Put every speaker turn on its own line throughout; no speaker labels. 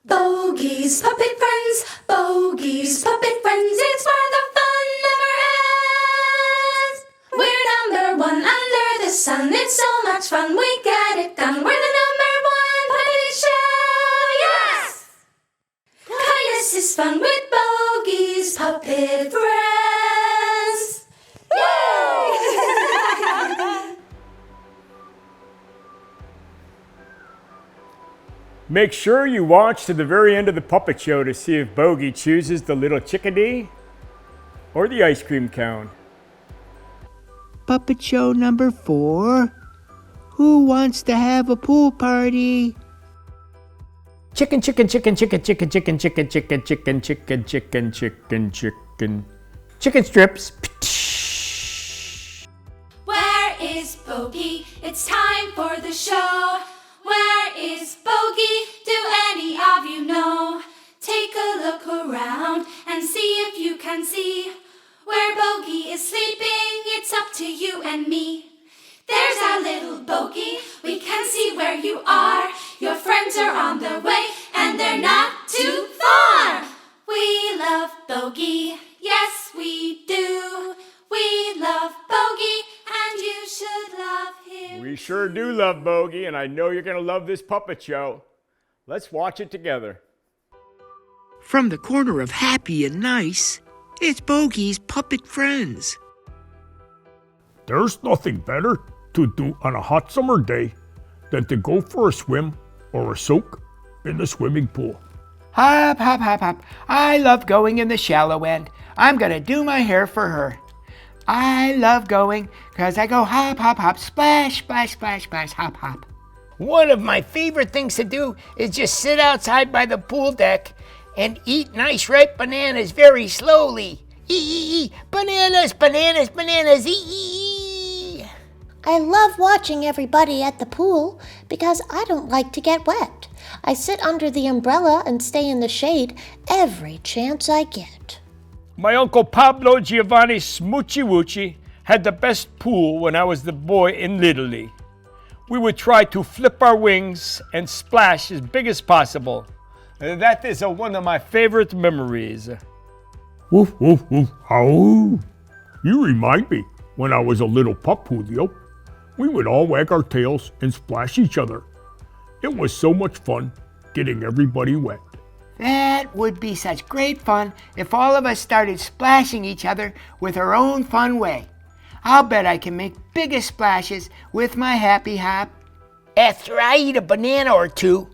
Bogey's Puppet Friends, Bogey's Puppet Friends, it's where the fun never ends. We're number one under the sun, it's so much fun, we get it done. We're the number one puppet show, yes! Kindness is fun with Bogey's Puppet Friends. Yay!
Make sure you watch to the very end of the puppet show to see if Bogey chooses the little chickadee or the ice cream cone.
Puppet show number 4. Who wants to have a pool party?
Chicken, chicken, chicken, chicken, chicken, chicken, chicken, chicken, chicken, chicken, chicken, chicken, chicken. Chicken strips.
Where is Bogey? It's time for the show. Where is Bogey? Do any of you know? Take a look around and see if you can see where Bogey is sleeping. It's up to you and me. There's our little Bogey. We can see where you are. Your friends are on their way and they're not too far. We love Bogey. Yes, we do. We love Bogey and you should love him.
We sure do love Bogey, and I know you're going to love this puppet show. Let's watch it together.
From the corner of happy and nice, it's Bogey's Puppet Friends.
There's nothing better to do on a hot summer day than to go for a swim or a soak in the swimming pool.
Hop, hop, hop, hop. I love going in the shallow end. I'm gonna do my hair for her. I love going because I go hop, hop, hop, splash, splash, splash, splash, hop, hop. One of my favorite things to do is just sit outside by the pool deck and eat nice ripe bananas very slowly. Ee, bananas, bananas, bananas, ee.
I love watching everybody at the pool because I don't like to get wet. I sit under the umbrella and stay in the shade every chance I get.
My uncle Pablo Giovanni smoochy had the best pool when I was the boy in Little League. We would try to flip our wings and splash as big as possible. That is one of my favorite memories.
Woof, woof, woof, ahhwow. You remind me when I was a little pup, Hoolio. We would all wag our tails and splash each other. It was so much fun getting everybody wet.
That would be such great fun if all of us started splashing each other with our own fun way. I'll bet I can make biggest splashes with my happy hop. After I eat a banana or two,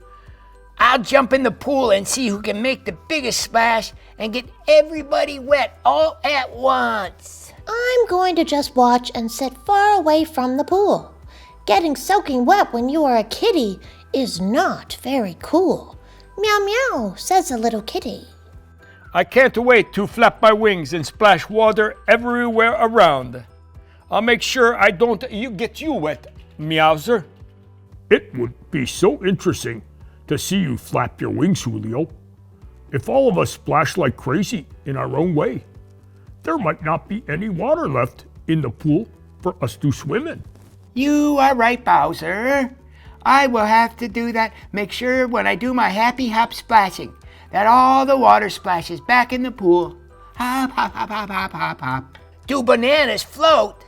I'll jump in the pool and see who can make the biggest splash and get everybody wet all at once.
I'm going to just watch and sit far away from the pool. Getting soaking wet when you are a kitty is not very cool. Meow meow, says the little kitty.
I can't wait to flap my wings and splash water everywhere around. I'll make sure I don't get you wet, Meowser.
It would be so interesting to see you flap your wings, Hoolio. If all of us splash like crazy in our own way, there might not be any water left in the pool for us to swim in.
You are right, Bowser. I will have to do that. Make sure when I do my happy hop splashing that all the water splashes back in the pool. Hop, hop, hop, hop, hop, hop, hop. Do bananas float?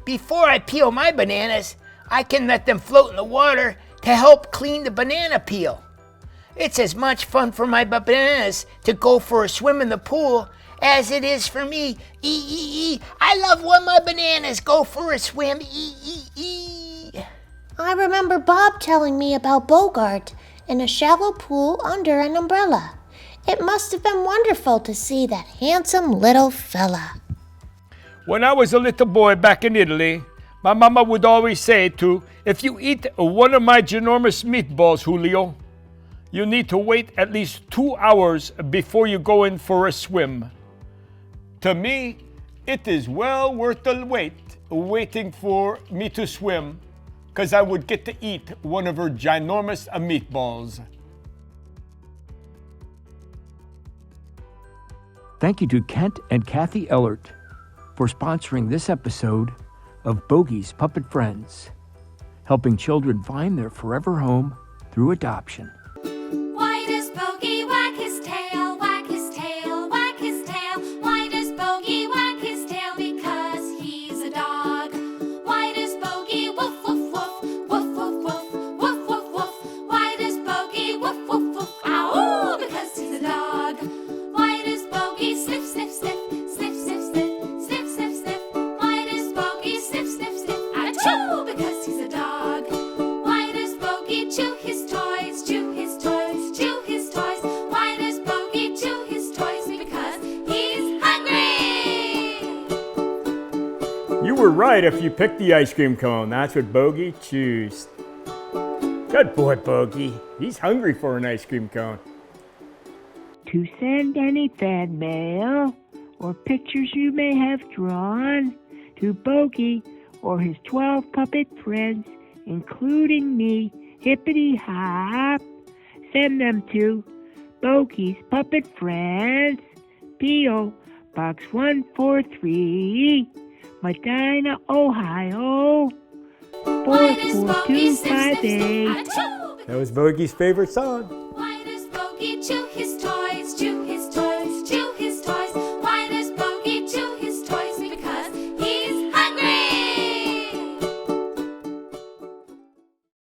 Before I peel my bananas, I can let them float in the water to help clean the banana peel. It's as much fun for my bananas to go for a swim in the pool as it is for me. I love when my bananas go for a swim.
I remember Bob telling me about Bogart in a shallow pool under an umbrella. It must have been wonderful to see that handsome little fella.
When I was a little boy back in Italy, my mama would always say if you eat one of my ginormous meatballs, Hoolio, you need to wait at least 2 hours before you go in for a swim. To me, it is well worth the wait, waiting for me to swim, because I would get to eat one of her ginormous meatballs.
Thank you to Kent and Kathy Ellert for sponsoring this episode of Bogey's Puppet Friends, helping children find their forever home through adoption.
Why does Bogey
were right if you picked the ice cream cone. That's what Bogey chose. Good boy, Bogey. He's hungry for an ice cream cone.
To send any fan mail or pictures you may have drawn to Bogey or his 12 puppet friends, including me, Hippity Hop, send them to Bogey's Puppet Friends, P.O. Box 143, Medina, Ohio,
Why does Bogey snip, snip, snip
44258.
on a tube?
That was Bogey's favorite song.
Why does Bogey chew his toys?